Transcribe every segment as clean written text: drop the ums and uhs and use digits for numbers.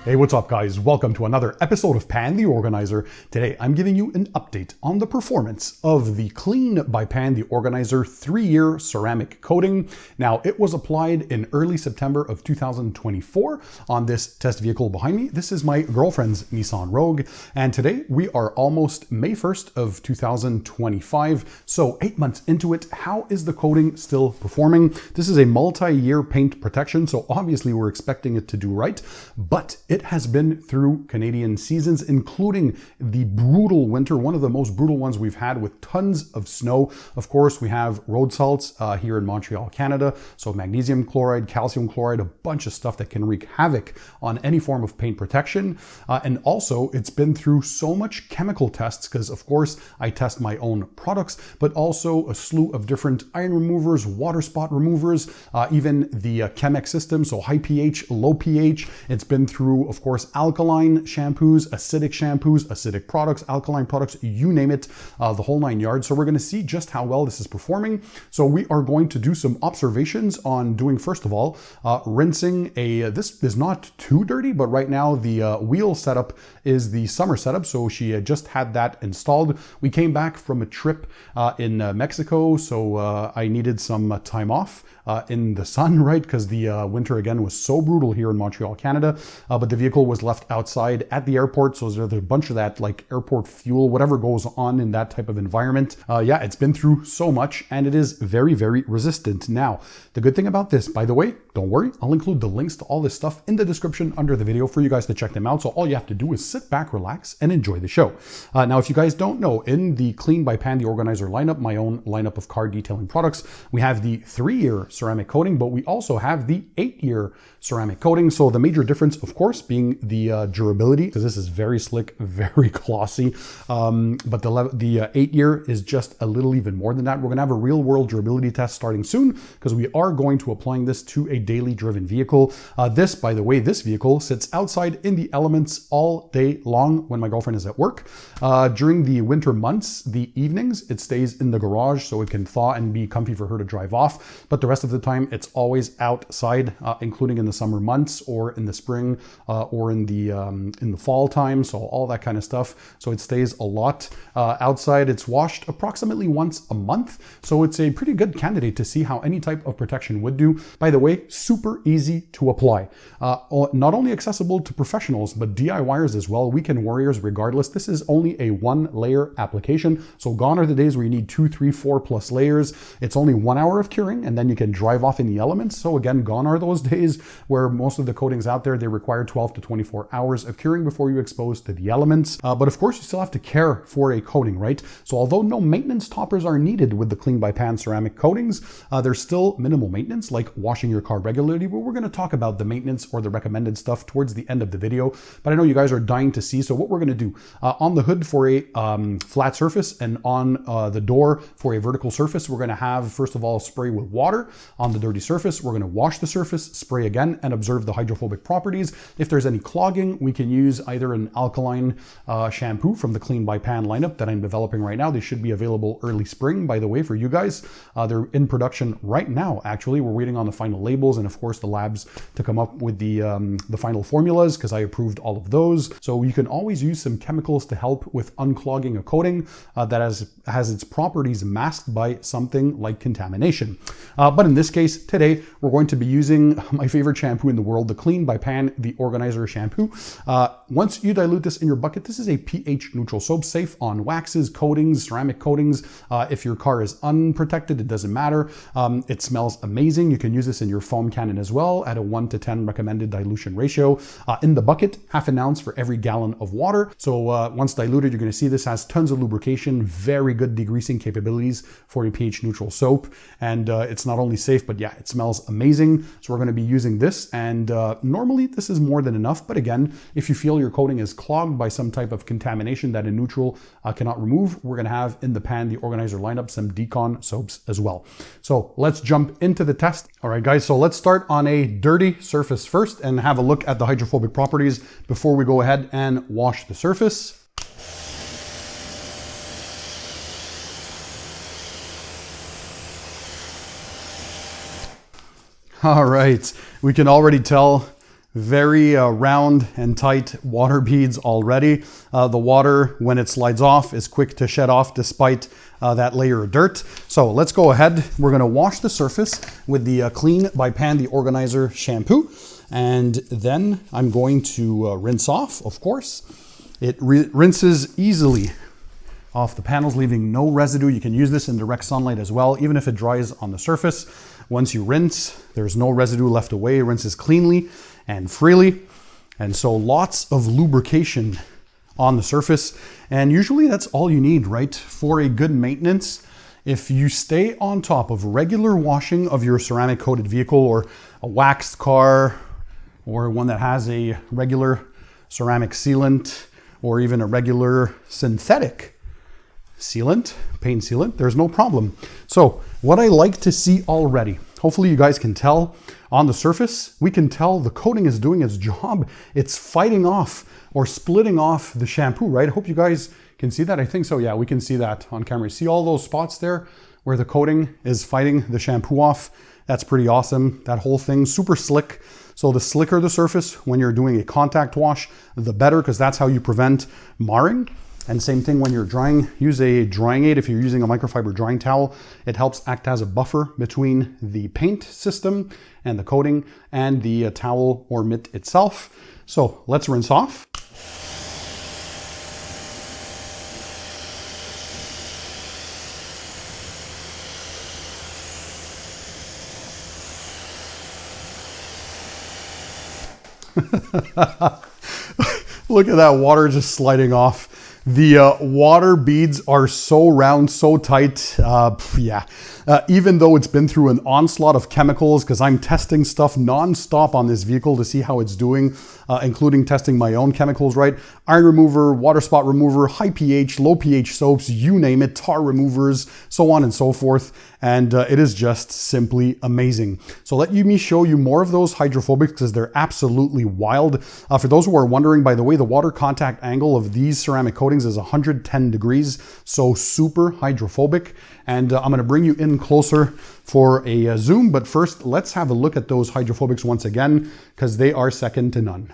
Hey, what's up guys? Welcome to another episode of Pan the Organizer. Today I'm giving you an update on the performance of the Clean by Pan the Organizer 3-year ceramic coating. Now, it was applied in early September of 2024 on this test vehicle behind me. This is my girlfriend's Nissan Rogue, and today we are almost May 1st of 2025. So 8 months into it, how is the coating still performing? This is a multi-year paint protection, so obviously we're expecting it to do right, but it has been through Canadian seasons, including the brutal winter, one of the most brutal ones we've had with tons of snow. Of course, we have road salts here in Montreal, Canada. So magnesium chloride, calcium chloride, a bunch of stuff that can wreak havoc on any form of paint protection. And also it's been through so much chemical tests because of course I test my own products, but also a slew of different iron removers, water spot removers, even the Chemex system. So high pH, low pH. It's been through, of course, alkaline shampoos, acidic products, alkaline products, you name it, the whole 9 yards. So we're going to see just how well this is performing. So we are going to do some observations on doing, first of all, rinsing this is not too dirty, but right now the wheel setup is the summer setup. So she just had that installed. We came back from a trip in Mexico. So I needed some time off in the sun, right? Because the winter again was so brutal here in Montreal, Canada. But the vehicle was left outside at the airport. So there's a bunch of that like airport fuel, whatever goes on in that type of environment. Yeah, it's been through so much and it is very, very resistant. Now, the good thing about this, by the way, don't worry, I'll include the links to all this stuff in the description under the video for you guys to check them out. So all you have to do is sit back, relax, and enjoy the show. Now, if you guys don't know, in the Clean by Pan the Organizer lineup, my own lineup of car detailing products, we have the 3-year ceramic coating, but we also have the 8-year ceramic coating. So the major difference, of course, being the durability, because this is very slick, very glossy. But the 8-year is just a little even more than that. We're going to have a real world durability test starting soon because we are going to applying this to a daily driven vehicle. This, by the way, this vehicle sits outside in the elements all day long when my girlfriend is at work. During the winter months, the evenings, it stays in the garage so it can thaw and be comfy for her to drive off. But the rest of the time, it's always outside, including in the summer months or in the spring or in the fall time. So all that kind of stuff. So it stays a lot outside. It's washed approximately once a month. So it's a pretty good candidate to see how any type of protection would do. By the way, super easy to apply. Not only accessible to professionals, but DIYers as well, weekend warriors regardless. This is only a 1-layer application. So gone are the days where you need 2, 3, 4 plus layers. It's only 1 hour of curing and then you can drive off in the elements. So again, gone are those days where most of the coatings out there, they require 12 to 24 hours of curing before you expose to the elements. But of course, you still have to care for a coating, right? So although no maintenance toppers are needed with the Clean by Pan ceramic coatings, there's still minimal maintenance like washing your car regularly, but we're going to talk about the maintenance or the recommended stuff towards the end of the video. But I know you guys are dying to see. So what we're going to do on the hood for a flat surface and on the door for a vertical surface, we're going to have, first of all, spray with water on the dirty surface. We're going to wash the surface, spray again, and observe the hydrophobic properties. If there's any clogging, we can use either an alkaline shampoo from the Clean by Pan lineup that I'm developing right now. They should be available early spring, by the way, for you guys. They're in production right now, actually. We're waiting on the final labels and, of course, the labs to come up with the final formulas because I approved all of those. So you can always use some chemicals to help with unclogging a coating that has its properties masked by something like contamination. But in this case, today, we're going to be using my favorite shampoo in the world, the Clean by Pan the Organizer shampoo. Once you dilute this in your bucket, this is a pH neutral soap, safe on waxes, coatings, ceramic coatings. If your car is unprotected, it doesn't matter. It smells amazing. You can use this in your foam cannon as well at a 1:10 recommended dilution ratio. In the bucket, ½ an ounce for every gallon of water. So once diluted, you're going to see this has tons of lubrication, very good degreasing capabilities for a pH neutral soap. And it's not only safe, but yeah, it smells amazing. So we're going to be using this. And normally this is more than enough. But again, if you feel your coating is clogged by some type of contamination that a neutral cannot remove, we're going to have in the Pan the Organizer lineup some decon soaps as well. So let's jump into the test. All right, guys, so let's start on a dirty surface first and have a look at the hydrophobic properties before we go ahead and wash the surface. All right, we can already tell very round and tight water beads already. The water, when it slides off, is quick to shed off despite that layer of dirt. So let's go ahead. We're going to wash the surface with the Clean by Pan the Organizer shampoo. And then I'm going to rinse off, of course. It rinses easily off the panels, leaving no residue. You can use this in direct sunlight as well, even if it dries on the surface. Once you rinse, there's no residue left away. It rinses cleanly and freely. And so lots of lubrication on the surface. And usually that's all you need, right? For a good maintenance, if you stay on top of regular washing of your ceramic coated vehicle or a waxed car or one that has a regular ceramic sealant or even a regular synthetic sealant, paint sealant, there's no problem. So what I like to see already, hopefully you guys can tell on the surface, we can tell the coating is doing its job. It's fighting off or splitting off the shampoo, right? I hope you guys can see that. I think so. Yeah, we can see that on camera. See all those spots there where the coating is fighting the shampoo off? That's pretty awesome. That whole thing, super slick. So the slicker the surface when you're doing a contact wash, the better, because that's how you prevent marring. And same thing when you're drying, use a drying aid. If you're using a microfiber drying towel, it helps act as a buffer between the paint system and the coating and the towel or mitt itself. So let's rinse off. Look at that water just sliding off. The water beads are so round, so tight. Even though it's been through an onslaught of chemicals, because I'm testing stuff non-stop on this vehicle to see how it's doing, including testing my own chemicals, right? Iron remover, water spot remover, high pH, low pH soaps, you name it, tar removers, so on and so forth. And it is just simply amazing. So let me show you more of those hydrophobics because they're absolutely wild. For those who are wondering, by the way, the water contact angle of these ceramic coatings is 110 degrees, so super hydrophobic. And I'm gonna bring you in closer for a zoom, but first let's have a look at those hydrophobics once again because they are second to none.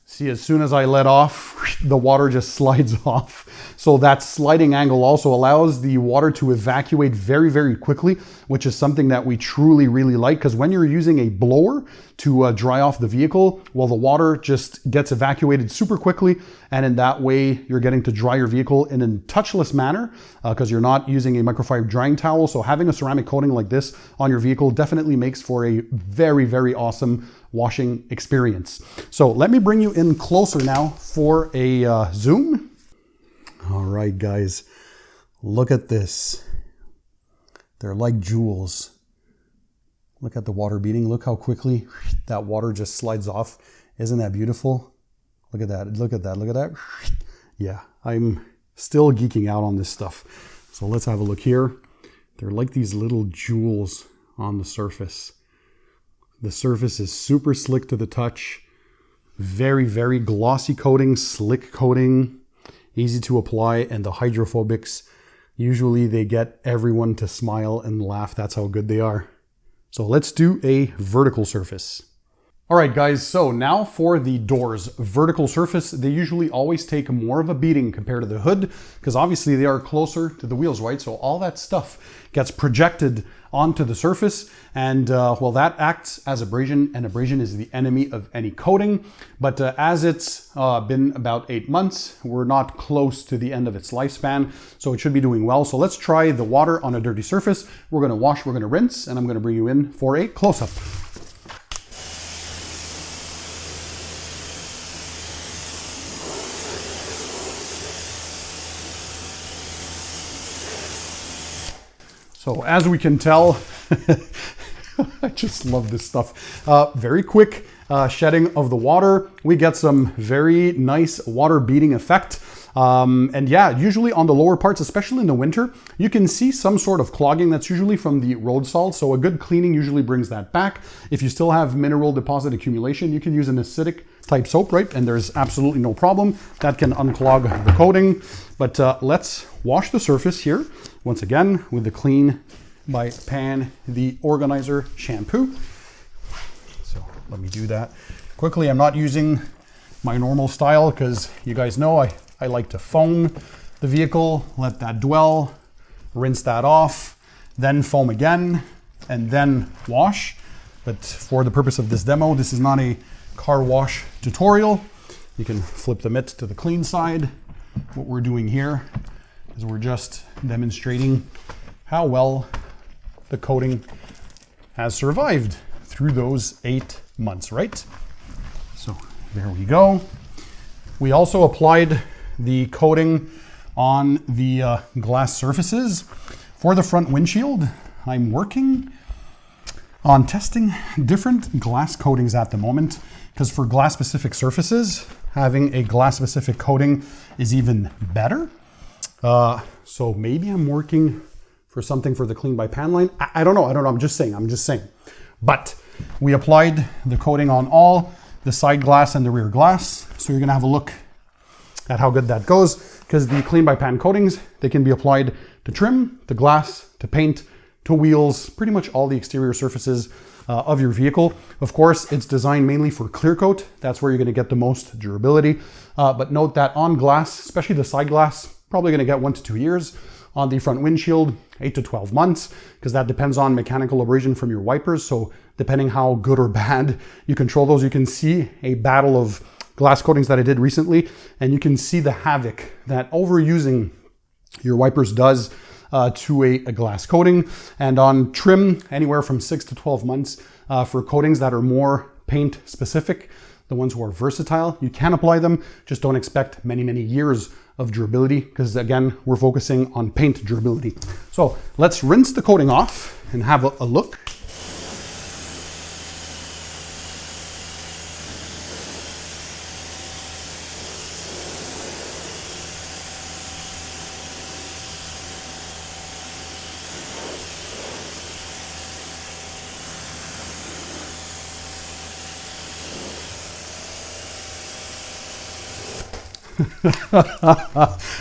See, as soon as I let off, the water just slides off. So that sliding angle also allows the water to evacuate very, very quickly, which is something that we truly, really like. Because when you're using a blower to dry off the vehicle, well, the water just gets evacuated super quickly. And in that way, you're getting to dry your vehicle in a touchless manner because you're not using a microfiber drying towel. So having a ceramic coating like this on your vehicle definitely makes for a very, very awesome washing experience. So let me bring you in closer now for a zoom. All right, guys, look at this. They're like jewels. Look at the water beading. Look how quickly that water just slides off. Isn't that beautiful? Look at that. Look at that. Look at that. Yeah, I'm still geeking out on this stuff. So let's have a look here. They're like these little jewels on the surface. The surface is super slick to the touch. Very, very glossy coating, slick coating, easy to apply. And the hydrophobics, usually they get everyone to smile and laugh. That's how good they are. So let's do a vertical surface. All right, guys, so now for the doors. Vertical surface, they usually always take more of a beating compared to the hood because obviously they are closer to the wheels, right? So all that stuff gets projected onto the surface and well, that acts as abrasion, and abrasion is the enemy of any coating. But as it's been about 8 months, we're not close to the end of its lifespan, so it should be doing well. So let's try the water on a dirty surface. We're gonna wash, we're gonna rinse, and I'm gonna bring you in for a close-up. So as we can tell, I just love this stuff. Very quick shedding of the water. We get some very nice water beading effect. And yeah, usually on the lower parts, especially in the winter, you can see some sort of clogging. That's usually from the road salt. So a good cleaning usually brings that back. If you still have mineral deposit accumulation, you can use an acidic type soap, right? And there's absolutely no problem. That can unclog the coating. But let's wash the surface here once again with the Clean by Pan the Organizer shampoo. So let me do that quickly. I'm not using my normal style because you guys know I like to foam the vehicle, let that dwell, rinse that off, then foam again, and then wash. But for the purpose of this demo, this is not a car wash tutorial. You can flip the mitt to the clean side. What we're doing here is we're just demonstrating how well the coating has survived through those 8 months, right? So there we go. We also applied the coating on the glass surfaces. For the front windshield, I'm working on testing different glass coatings at the moment, because for glass specific surfaces, having a glass specific coating is even better. So maybe I'm working for something for the Clean by Pan line. I don't know, I'm just saying. But we applied the coating on all the side glass and the rear glass. So you're gonna have a look at how good that goes, because the Clean by Pan coatings, they can be applied to trim, to glass, to paint, to wheels, pretty much all the exterior surfaces of your vehicle. Of course, it's designed mainly for clear coat. That's where you're gonna get the most durability. But note that on glass, especially the side glass, probably gonna get 1 to 2 years. On the front windshield, 8 to 12 months, because that depends on mechanical abrasion from your wipers. So depending how good or bad you control those, you can see a battle of glass coatings that I did recently, and you can see the havoc that overusing your wipers does to a glass coating. And on trim, anywhere from 6 to 12 months for coatings that are more paint specific, the ones who are versatile, you can apply them. Just don't expect many, many years of durability, because again, we're focusing on paint durability. So let's rinse the coating off and have a look.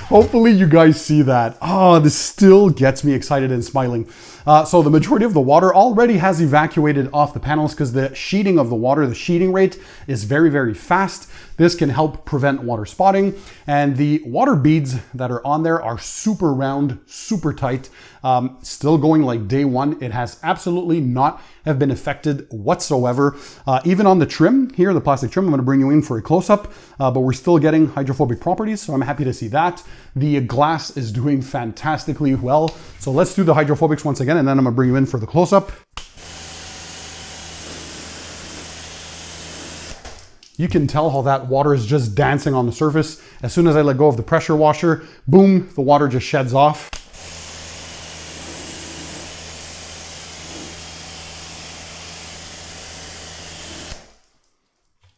Hopefully you guys see that. Oh, this still gets me excited and smiling. So the majority of the water already has evacuated off the panels, because the sheeting of the water, the sheeting rate is very, very fast. This can help prevent water spotting. And the water beads that are on there are super round, super tight, still going like day one. It has absolutely not have been affected whatsoever. Even on the trim here, the plastic trim, I'm gonna bring you in for a close-up, but we're still getting hydrophobic properties, so I'm happy to see that. The glass is doing fantastically well. So let's do the hydrophobics once again, and then I'm gonna bring you in for the close-up. You can tell how that water is just dancing on the surface. As soon as I let go of the pressure washer, boom, the water just sheds off.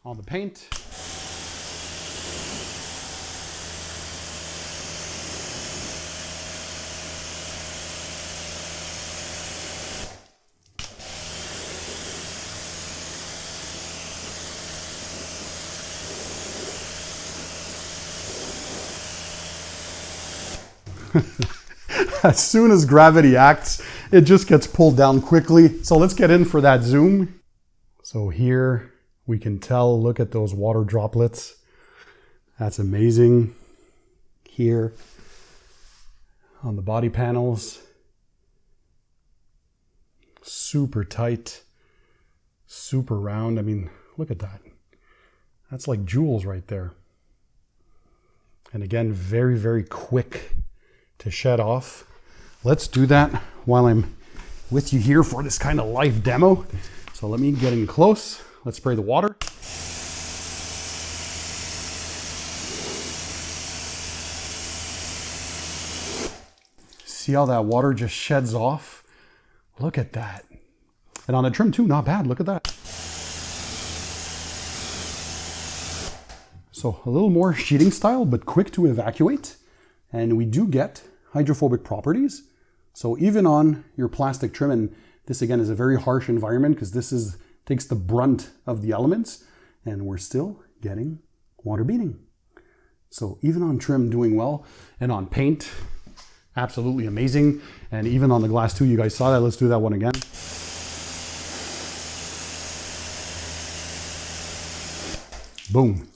On the paint. As soon as gravity acts, it just gets pulled down quickly. So let's get in for that zoom. So here we can tell, look at those water droplets. That's amazing. Here on the body panels, super tight, super round. I mean, look at that. That's like jewels right there. And again, very, very quick to shed off. Let's do that while I'm with you here for this kind of live demo. So let me get in close. Let's spray the water. See how that water just sheds off? Look at that. And on the trim too, not bad. Look at that. So a little more sheeting style, but quick to evacuate. And we do get hydrophobic properties. So even on your plastic trim, and this again is a very harsh environment because this takes the brunt of the elements, and we're still getting water beading. So even on trim, doing well, and on paint, absolutely amazing. And even on the glass too, you guys saw that. Let's do that one again. Boom.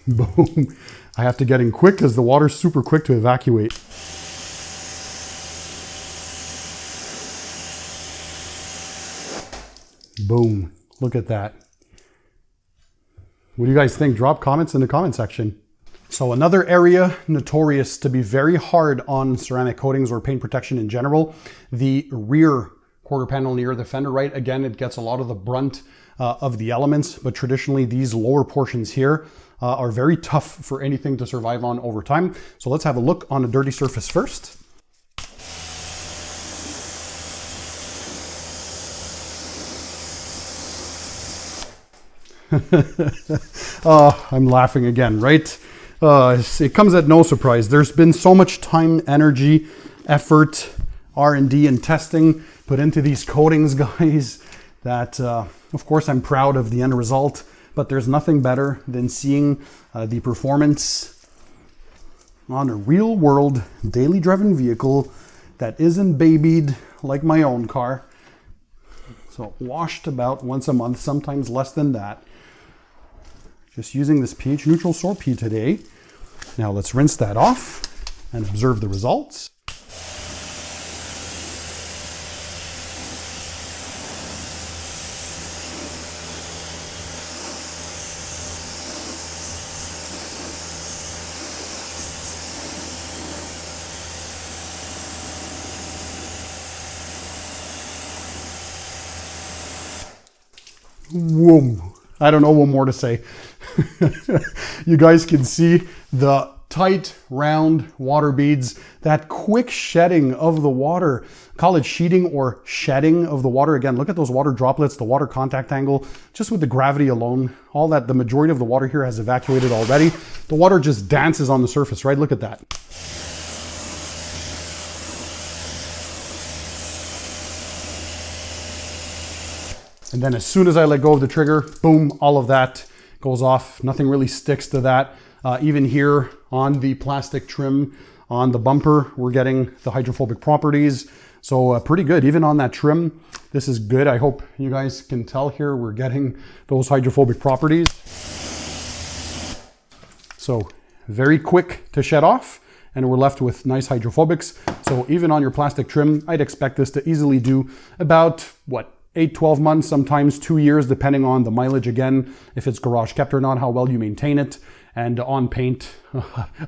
Boom. I have to get in quick because the water's super quick to evacuate. Boom. Look at that. What do you guys think? Drop comments in the comment section. So another area notorious to be very hard on ceramic coatings or paint protection in general, the rear quarter panel near the fender, right? Again, it gets a lot of the brunt of the elements, but traditionally these lower portions here are very tough for anything to survive on over time. So let's have a look on a dirty surface first. I'm laughing again, right? It comes at no surprise. There's been so much time, energy, effort, R&D and testing put into these coatings, guys, that of course I'm proud of the end result, but there's nothing better than seeing the performance on a real world daily driven vehicle that isn't babied like my own car. So washed about once a month, sometimes less than that. Just using this pH neutral Sorpy today. Now let's rinse that off and observe the results. Whoa. I don't know what more to say. You guys can see the tight, round water beads, that quick shedding of the water. Call it sheeting or shedding of the water. Again, look at those water droplets, the water contact angle, just with the gravity alone, all that, the majority of the water here has evacuated already. The water just dances on the surface, right? Look at that. And then as soon as I let go of the trigger, boom, all of that goes off. Nothing really sticks to that. Even here on the plastic trim on the bumper, we're getting the hydrophobic properties. So pretty good. Even on that trim, this is good. I hope you guys can tell here, we're getting those hydrophobic properties. So very quick to shed off, and we're left with nice hydrophobics. So even on your plastic trim, I'd expect this to easily do about, 8-12 months, sometimes 2 years, depending on the mileage again, if it's garage kept or not, how well you maintain it. And on paint,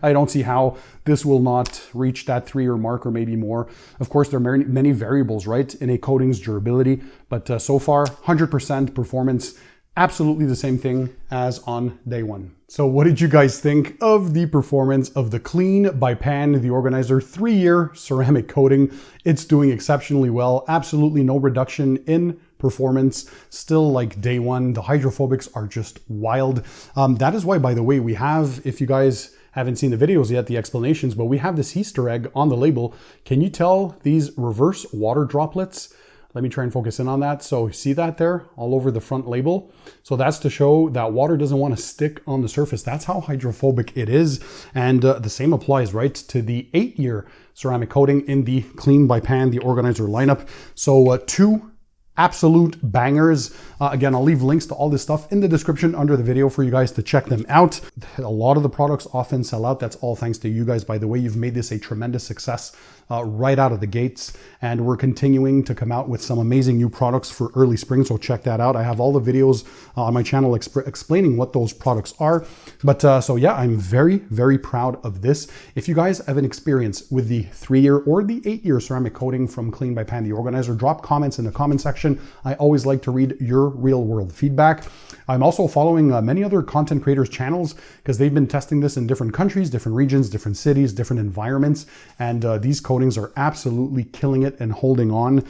I don't see how this will not reach that 3-year mark or maybe more. Of course, there are many variables, right, in a coating's durability, but so far, 100% performance, absolutely the same thing as on day one. So what did you guys think of the performance of the Clean by Pan, the Organizer 3-year ceramic coating? It's doing exceptionally well. Absolutely no reduction in performance. Still like day one, the hydrophobics are just wild. That is why, by the way, we have, if you guys haven't seen the videos yet, the explanations, but we have this Easter egg on the label. Can you tell these reverse water droplets? Let me try and focus in on that. So see that there all over the front label? So that's to show that water doesn't want to stick on the surface. That's how hydrophobic it is. And the same applies, right, to the 8-year ceramic coating in the Clean by Pan, the Organizer lineup. So two absolute bangers. Again, I'll leave links to all this stuff in the description under the video for you guys to check them out. A lot of the products often sell out. That's all thanks to you guys, by the way. You've made this a tremendous success right out of the gates, and we're continuing to come out with some amazing new products for early spring, so check that out. I have all the videos on my channel explaining what those products are. But so yeah, I'm very, very proud of this. If you guys have an experience with the 3-year or the 8-year ceramic coating from Clean by Pan, the Organizer, drop comments in the comment section. I always like to read your real world feedback. I'm also following many other content creators' channels because they've been testing this in different countries, different regions, different cities, different environments, and these coatings are absolutely killing it and holding on.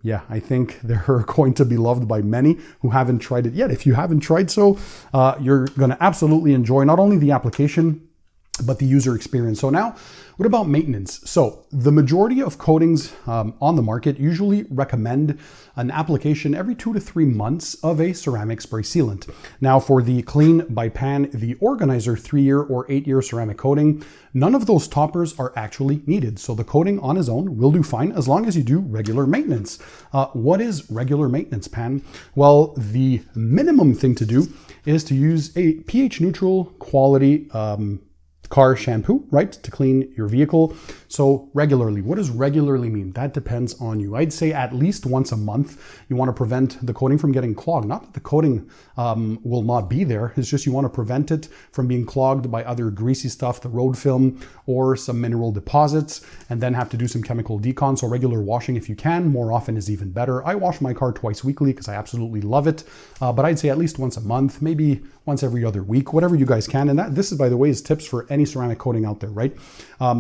Yeah, I think they're going to be loved by many who haven't tried it yet. If you haven't tried so, you're going to absolutely enjoy not only the application, but the user experience. So now, what about maintenance? So the majority of coatings on the market usually recommend an application every 2 to 3 months of a ceramic spray sealant. Now for the Clean by Pan, the Organizer 3-year or 8-year ceramic coating, none of those toppers are actually needed. So the coating on its own will do fine as long as you do regular maintenance. What is regular maintenance, Pan? Well, the minimum thing to do is to use a pH neutral quality car shampoo, right, to clean your vehicle. So regularly, what does regularly mean? That depends on you. I'd say at least once a month. You want to prevent the coating from getting clogged. Not that the coating will not be there. It's just you want to prevent it from being clogged by other greasy stuff, the road film or some mineral deposits, and then have to do some chemical decon. So regular washing if you can. More often is even better. I wash my car twice weekly because I absolutely love it. But I'd say at least once a month, maybe once every other week, whatever you guys can. And this is, by the way, is tips for any ceramic coating out there, right?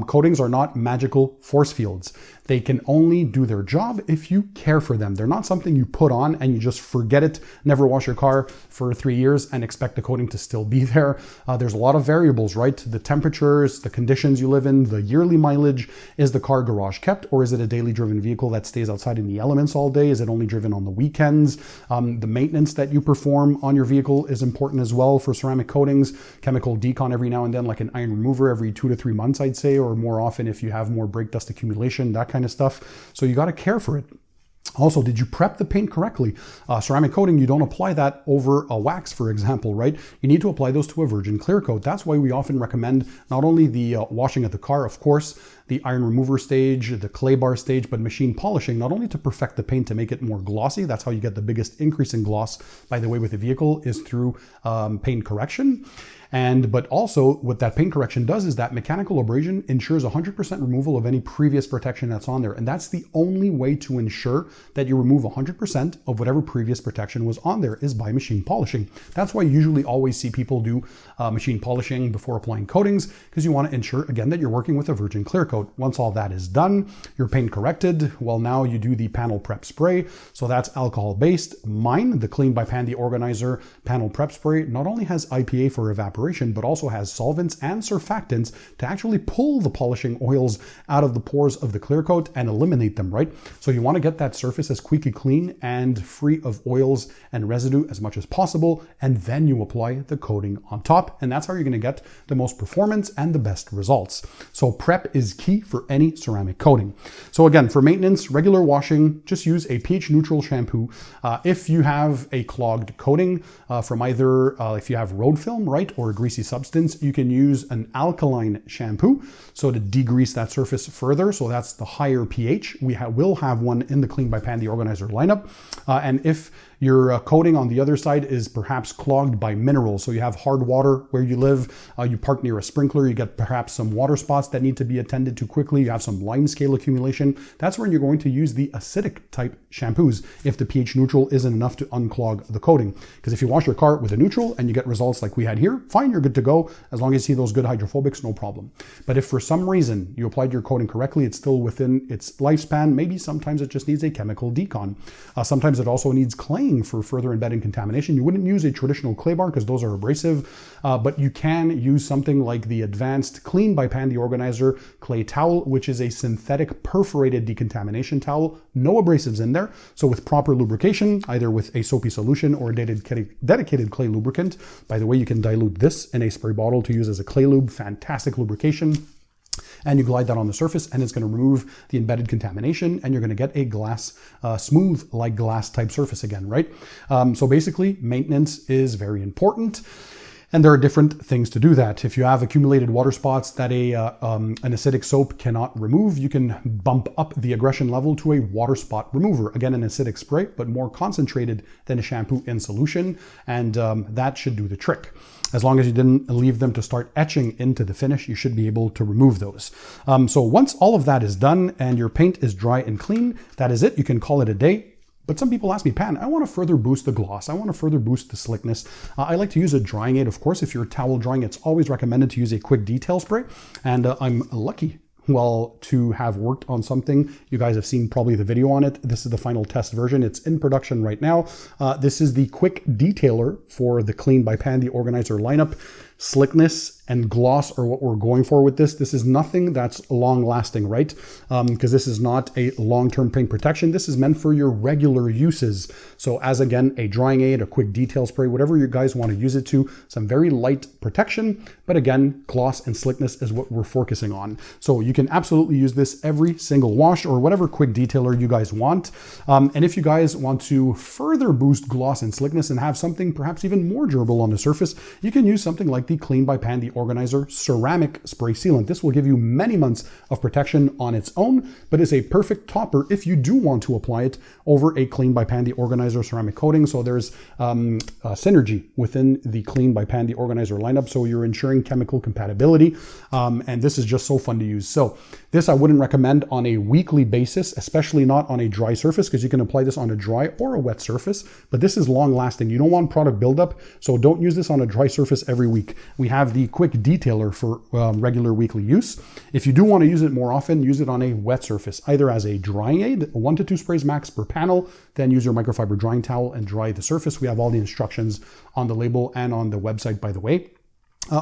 Coatings are not magical force fields. They can only do their job if you care for them. They're not something you put on and you just forget it, never wash your car for 3 years and expect the coating to still be there. There's a lot of variables, right? The temperatures, the conditions you live in, the yearly mileage. Is the car garage kept, or is it a daily driven vehicle that stays outside in the elements all day? Is it only driven on the weekends? The maintenance that you perform on your vehicle is important as well for ceramic coatings. Chemical decon every now and then, like an iron remover every 2 to 3 months, I'd say, or more often if you have more brake dust accumulation, that kind of stuff. So you got to care for it. Also, did you prep the paint correctly? Ceramic coating, you don't apply that over a wax, for example, right? You need to apply those to a virgin clear coat. That's why we often recommend not only the washing of the car, of course, the iron remover stage, the clay bar stage, but machine polishing, not only to perfect the paint to make it more glossy. That's how you get the biggest increase in gloss, by the way, with the vehicle, is through paint correction. But also what that paint correction does is that mechanical abrasion ensures 100% removal of any previous protection that's on there. And that's the only way to ensure that you remove 100% of whatever previous protection was on there, is by machine polishing. That's why you usually always see people do machine polishing before applying coatings, because you want to ensure, again, that you're working with a virgin clear coat. Once all that is done, your paint corrected, well, now you do the panel prep spray. So that's alcohol based. Mine, the Clean by Pan, the Organizer panel prep spray, not only has IPA for evaporation, but also has solvents and surfactants to actually pull the polishing oils out of the pores of the clear coat and eliminate them, right? So you want to get that surface as squeaky clean and free of oils and residue as much as possible, and then you apply the coating on top, and that's how you're going to get the most performance and the best results. So prep is key for any ceramic coating. So again, for maintenance, regular washing, just use a pH neutral shampoo. If you have a clogged coating from either if you have road film, right, or a greasy substance, you can use an alkaline shampoo so to degrease that surface further. So that's the higher pH. We will have one in the Clean by Pan, the Organizer lineup. And if your coating on the other side is perhaps clogged by minerals, so you have hard water where you live, you park near a sprinkler, you get perhaps some water spots that need to be attended to quickly, you have some lime scale accumulation, that's when you're going to use the acidic type shampoos if the pH neutral isn't enough to unclog the coating. Because if you wash your car with a neutral and you get results like we had here, fine, you're good to go. As long as you see those good hydrophobics, no problem. But if for some reason you applied your coating correctly, it's still within its lifespan, maybe sometimes it just needs a chemical decon. Sometimes it also needs claying for further embedding contamination. You wouldn't use a traditional clay bar because those are abrasive, but you can use something like the advanced Clean by Pan, the Organizer clay towel, which is a synthetic perforated decontamination towel, no abrasives in there. So with proper lubrication, either with a soapy solution or a dedicated clay lubricant. By the way, you can dilute this in a spray bottle to use as a clay lube, fantastic lubrication. And you glide that on the surface and it's going to remove the embedded contamination and you're going to get a glass, smooth like glass type surface again, right? So basically maintenance is very important. And there are different things to do that. If you have accumulated water spots that an acidic soap cannot remove, you can bump up the aggression level to a water spot remover. Again, an acidic spray, but more concentrated than a shampoo in solution. And that should do the trick. As long as you didn't leave them to start etching into the finish, you should be able to remove those. So once all of that is done and your paint is dry and clean, that is it. You can call it a day. But some people ask me, Pan, I want to further boost the gloss. I want to further boost the slickness. I like to use a drying aid. Of course, if you're towel drying, it's always recommended to use a quick detail spray. And I'm lucky, well, to have worked on something. You guys have seen probably the video on it. This is the final test version. It's in production right now. This is the quick detailer for the Clean by Pan, the organizer lineup. Slickness and gloss are what we're going for with this. This is nothing that's long lasting, right? Because this is not a long-term paint protection. This is meant for your regular uses. So as again, a drying aid, a quick detail spray, whatever you guys want to use it to, some very light protection, but again, gloss and slickness is what we're focusing on. So you can absolutely use this every single wash or whatever quick detailer you guys want. And if you guys want to further boost gloss and slickness and have something perhaps even more durable on the surface, you can use something like the Clean by Pan, the Organizer Ceramic Spray Sealant. This will give you many months of protection on its own, but is a perfect topper if you do want to apply it over a Clean by Pan, the Organizer ceramic coating. So there's synergy within the Clean by Pan, the Organizer lineup. So you're ensuring chemical compatibility. And this is just so fun to use. So this I wouldn't recommend on a weekly basis, especially not on a dry surface, because you can apply this on a dry or a wet surface, but this is long lasting. You don't want product buildup, so don't use this on a dry surface every week. We have the quick detailer for regular weekly use. If you do want to use it more often, use it on a wet surface, either as a drying aid, 1 to 2 sprays max per panel, then use your microfiber drying towel and dry the surface. We have all the instructions on the label and on the website, by the way.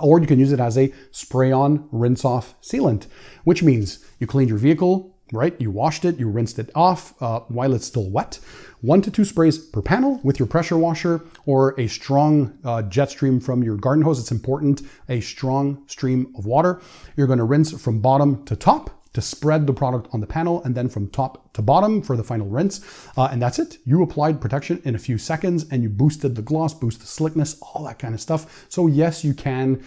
Or you can use it as a spray-on, rinse-off sealant, which means you cleaned your vehicle, right? You washed it, you rinsed it off while it's still wet. 1 to 2 sprays per panel with your pressure washer or a strong jet stream from your garden hose. It's important, a strong stream of water. You're going to rinse from bottom to top to spread the product on the panel, and then from top to bottom for the final rinse. And that's it. You applied protection in a few seconds and you boosted the gloss, boost the slickness, all that kind of stuff. So yes, you can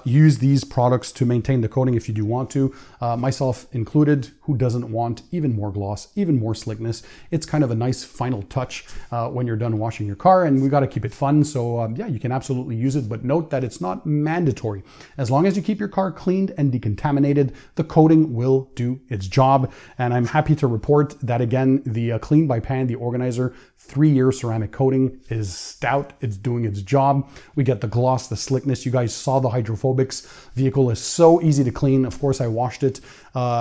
use these products to maintain the coating if you do want to, myself included. Who doesn't want even more gloss, even more slickness? It's kind of a nice final touch when you're done washing your car, and we got to keep it fun. So yeah, you can absolutely use it, but note that it's not mandatory. As long as you keep your car cleaned and decontaminated, the coating will do its job. And I'm happy to report that again, the Clean by Pan, the Organizer 3-year ceramic coating is stout. It's doing its job. We get the gloss, the slickness. You guys saw the Hydrophobics. Vehicle is so easy to clean. Of course, I washed it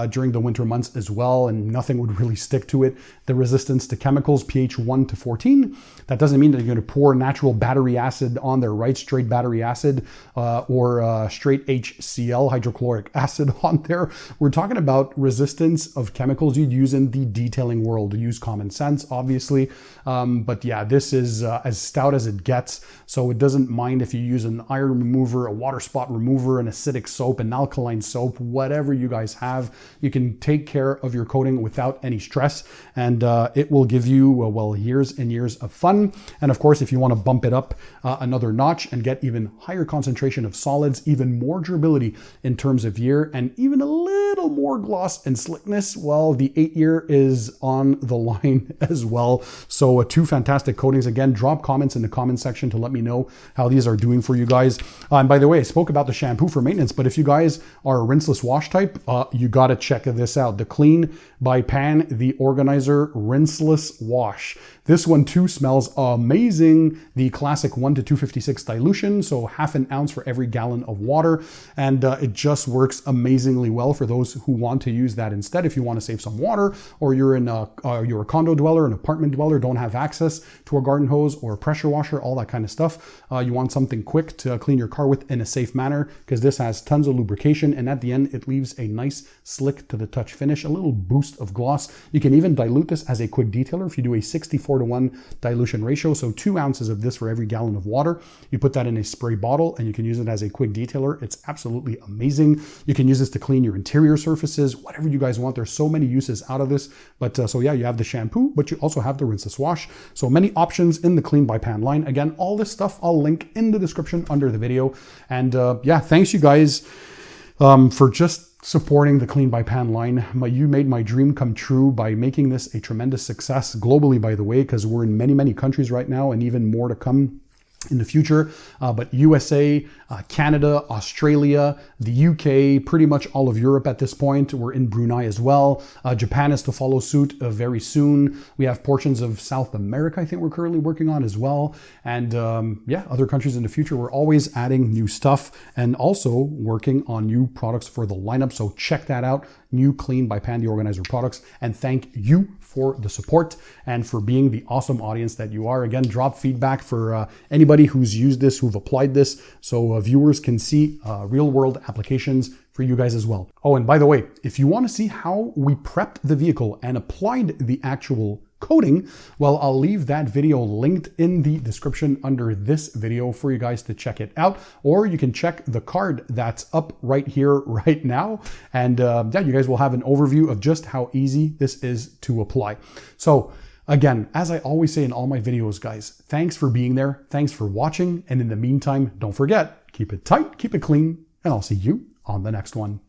during the winter months as well, and nothing would really stick to it. The resistance to chemicals, pH 1 to 14. That doesn't mean that you're going to pour natural battery acid on there, right? Straight battery acid or straight HCl, hydrochloric acid on there. We're talking about resistance of chemicals you'd use in the detailing world. Use common sense, obviously. But yeah, this is as stout as it gets. So it doesn't mind if you use an iron remover, a water spot remover, an acidic soap, an alkaline soap, whatever you guys have. You can take care of your coating without any stress, and it will give you, well, years and years of fun. And of course, if you want to bump it up another notch and get even higher concentration of solids, even more durability in terms of year, and even a little more gloss and slickness, well, the 8-year is on the line as well. So 2 fantastic coatings. Again, drop comments in the comment section to let me know how these are doing for you guys. And by the way, I spoke about the shampoo for maintenance, but if you guys are a rinseless wash type, you got to check this out. The Clean by Pan, the Organizer Rinseless Wash. This one too smells amazing. The classic 1 to 256 dilution, so half an ounce for every gallon of water. And it just works amazingly well for those who want to use that instead. If you want to save some water, or you're a condo dweller, an apartment dweller, don't have access to a garden hose or a pressure washer, all that kind of stuff. You want something quick to clean your car with in a safe manner, because this has tons of lubrication, and at the end it leaves a nice slick to the touch finish, a little boost of gloss. You can even dilute this as a quick detailer if you do a 64:1 dilution ratio, so 2 ounces of this for every gallon of water. You put that in a spray bottle and you can use it as a quick detailer. It's absolutely amazing. You can use this to clean your interior surfaces, whatever you guys want. There's so many uses out of this. But so yeah, you have the shampoo, but you also have the rinseless wash. So many options in the Clean by Pan line. Again, all this stuff I'll link in the description under the video. And yeah, thanks you guys for just supporting the Clean by Pan line. You made my dream come true by making this a tremendous success globally, by the way, because we're in many, many countries right now, and even more to come. in the future, but USA, Canada, Australia, the UK, pretty much all of Europe at this point. We're in Brunei as well. Japan is to follow suit very soon. We have portions of South America I think we're currently working on as well. And yeah, other countries in the future. We're always adding new stuff and also working on new products for the lineup. So check that out. New Clean by Pan the Organizer products. And thank you for the support and for being the awesome audience that you are. Again, drop feedback for anybody who's used this, who've applied this, so viewers can see real world applications for you guys as well. Oh, and by the way, if you want to see how we prepped the vehicle and applied the actual coating, well, I'll leave that video linked in the description under this video for you guys to check it out, or you can check the card that's up right here right now, and yeah, you guys will have an overview of just how easy this is to apply. So again, as I always say in all my videos, guys, thanks for being there, thanks for watching, and in the meantime, don't forget, keep it tight, keep it clean, and I'll see you on the next one.